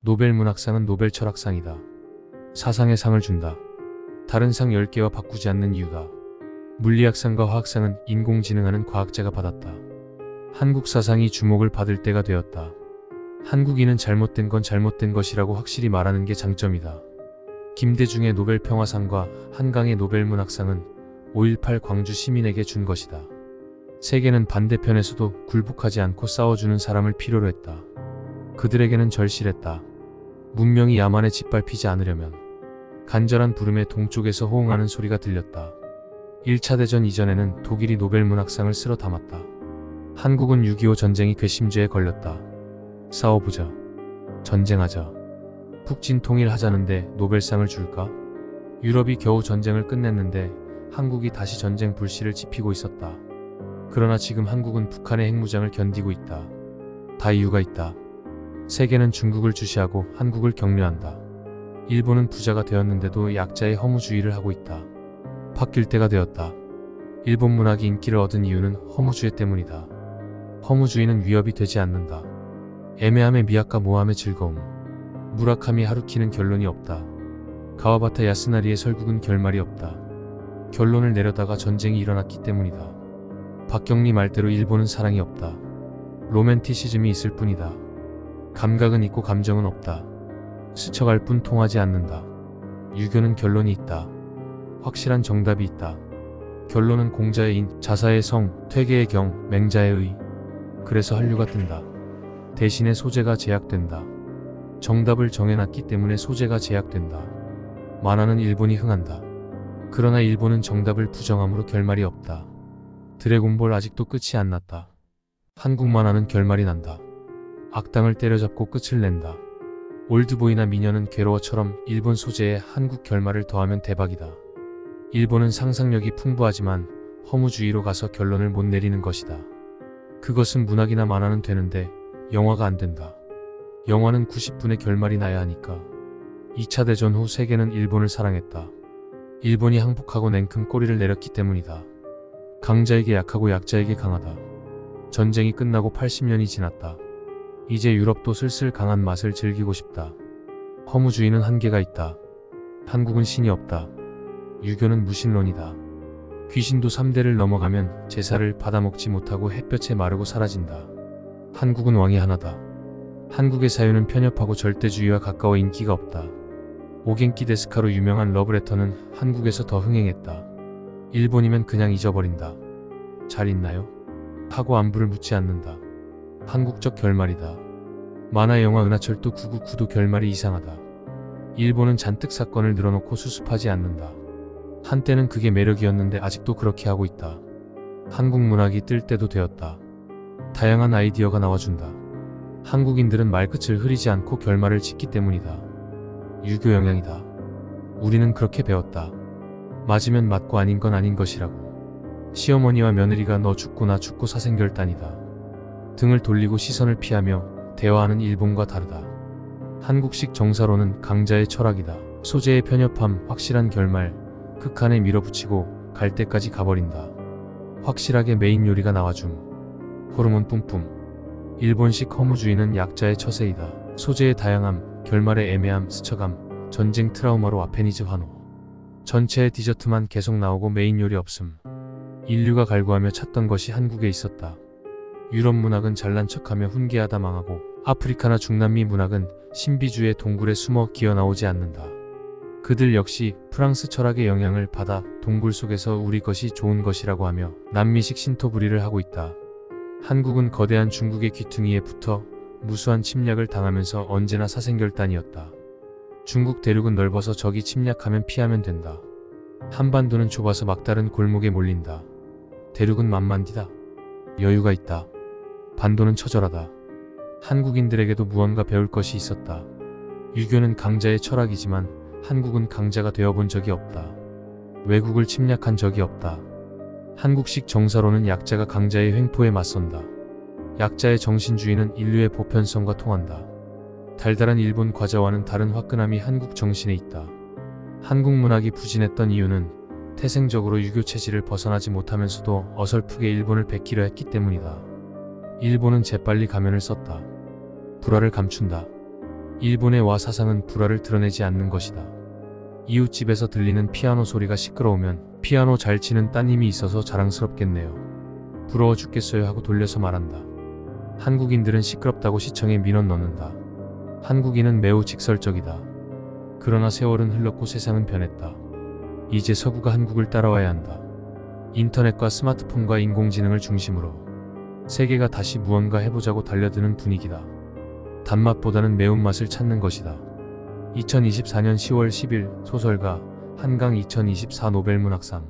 노벨 문학상은 노벨 철학상이다. 사상의 상을 준다. 다른 상 10개와 바꾸지 않는 이유다. 물리학상과 화학상은 인공지능하는 과학자가 받았다. 한국 사상이 주목을 받을 때가 되었다. 한국인은 잘못된 건 잘못된 것이라고 확실히 말하는 게 장점이다. 김대중의 노벨 평화상과 한강의 노벨 문학상은 5.18 광주 시민에게 준 것이다. 세계는 반대편에서도 굴복하지 않고 싸워주는 사람을 필요로 했다. 그들에게는 절실했다. 문명이 야만에 짓밟히지 않으려면. 간절한 부름에 동쪽에서 호응하는 소리가 들렸다. 1차 대전 이전에는 독일이 노벨 문학상을 쓸어 담았다. 한국은 6.25 전쟁이 괘씸죄에 걸렸다. 싸워보자. 전쟁하자. 북진 통일하자는데 노벨상을 줄까? 유럽이 겨우 전쟁을 끝냈는데 한국이 다시 전쟁 불씨를 지피고 있었다. 그러나 지금 한국은 북한의 핵무장을 견디고 있다. 다 이유가 있다. 세계는 중국을 주시하고 한국을 격려한다. 일본은 부자가 되었는데도 약자의 허무주의를 하고 있다. 바뀔 때가 되었다. 일본 문학이 인기를 얻은 이유는 허무주의 때문이다. 허무주의는 위협이 되지 않는다. 애매함의 미학과 모함의 즐거움. 무라카미 하루키는 결론이 없다. 가와바타 야스나리의 설국은 결말이 없다. 결론을 내려다가 전쟁이 일어났기 때문이다. 박경리 말대로 일본은 사랑이 없다. 로맨티시즘이 있을 뿐이다. 감각은 있고 감정은 없다. 스쳐갈 뿐 통하지 않는다. 유교는 결론이 있다. 확실한 정답이 있다. 결론은 공자의 인, 자사의 성, 퇴계의 경, 맹자의 의. 그래서 한류가 뜬다. 대신에 소재가 제약된다. 정답을 정해놨기 때문에 소재가 제약된다. 만화는 일본이 흥한다. 그러나 일본은 정답을 부정함으로 결말이 없다. 드래곤볼 아직도 끝이 안 났다. 한국 만화는 결말이 난다. 악당을 때려잡고 끝을 낸다. 올드보이나 미녀는 괴로워처럼 일본 소재에 한국 결말을 더하면 대박이다. 일본은 상상력이 풍부하지만 허무주의로 가서 결론을 못 내리는 것이다. 그것은 문학이나 만화는 되는데 영화가 안 된다. 영화는 90분의 결말이 나야 하니까. 2차 대전 후 세계는 일본을 사랑했다. 일본이 항복하고 냉큼 꼬리를 내렸기 때문이다. 강자에게 약하고 약자에게 강하다. 전쟁이 끝나고 80년이 지났다. 이제 유럽도 슬슬 강한 맛을 즐기고 싶다. 허무주의는 한계가 있다. 한국은 신이 없다. 유교는 무신론이다. 귀신도 3대를 넘어가면 제사를 받아먹지 못하고 햇볕에 마르고 사라진다. 한국은 왕이 하나다. 한국의 사유는 편협하고 절대주의와 가까워 인기가 없다. 오겐키 데스카로 유명한 러브레터는 한국에서 더 흥행했다. 일본이면 그냥 잊어버린다. 잘 있나요? 하고 안부를 묻지 않는다. 한국적 결말이다. 만화 영화 은하철도 999도 결말이 이상하다. 일본은 잔뜩 사건을 늘어놓고 수습하지 않는다. 한때는 그게 매력이었는데 아직도 그렇게 하고 있다. 한국 문학이 뜰 때도 되었다. 다양한 아이디어가 나와준다. 한국인들은 말끝을 흐리지 않고 결말을 짓기 때문이다. 유교 영향이다. 우리는 그렇게 배웠다. 맞으면 맞고 아닌 건 아닌 것이라고. 시어머니와 며느리가 너 죽고 나 죽고 사생결단이다. 등을 돌리고 시선을 피하며 대화하는 일본과 다르다. 한국식 정사로는 강자의 철학이다. 소재의 편협함, 확실한 결말, 극한에 밀어붙이고 갈 때까지 가버린다. 확실하게 메인 요리가 나와줌. 호르몬 뿜뿜. 일본식 허무주의는 약자의 처세이다. 소재의 다양함, 결말의 애매함, 스쳐감, 전쟁 트라우마로 아페니즈 환호. 전체의 디저트만 계속 나오고 메인 요리 없음. 인류가 갈구하며 찾던 것이 한국에 있었다. 유럽 문학은 잘난 척하며 훈계하다 망하고 아프리카나 중남미 문학은 신비주의 동굴에 숨어 기어나오지 않는다. 그들 역시 프랑스 철학의 영향을 받아 동굴 속에서 우리 것이 좋은 것이라고 하며 남미식 신토 부리를 하고 있다. 한국은 거대한 중국의 귀퉁이에 붙어 무수한 침략을 당하면서 언제나 사생결단이었다. 중국 대륙은 넓어서 적이 침략하면 피하면 된다. 한반도는 좁아서 막다른 골목에 몰린다. 대륙은 만만디다. 여유가 있다. 반도는 처절하다. 한국인들에게도 무언가 배울 것이 있었다. 유교는 강자의 철학이지만 한국은 강자가 되어본 적이 없다. 외국을 침략한 적이 없다. 한국식 정사로는 약자가 강자의 횡포에 맞선다. 약자의 정신주의는 인류의 보편성과 통한다. 달달한 일본 과자와는 다른 화끈함이 한국 정신에 있다. 한국 문학이 부진했던 이유는 태생적으로 유교 체질을 벗어나지 못하면서도 어설프게 일본을 뵙기로 했기 때문이다. 일본은 재빨리 가면을 썼다. 불화를 감춘다. 일본의 와 사상은 불화를 드러내지 않는 것이다. 이웃집에서 들리는 피아노 소리가 시끄러우면 피아노 잘 치는 따님이 있어서 자랑스럽겠네요. 부러워 죽겠어요 하고 돌려서 말한다. 한국인들은 시끄럽다고 시청에 민원 넣는다. 한국인은 매우 직설적이다. 그러나 세월은 흘렀고 세상은 변했다. 이제 서구가 한국을 따라와야 한다. 인터넷과 스마트폰과 인공지능을 중심으로 세계가 다시 무언가 해보자고 달려드는 분위기다. 단맛보다는 매운맛을 찾는 것이다. 2024년 10월 10일 소설가 한강 2024 노벨문학상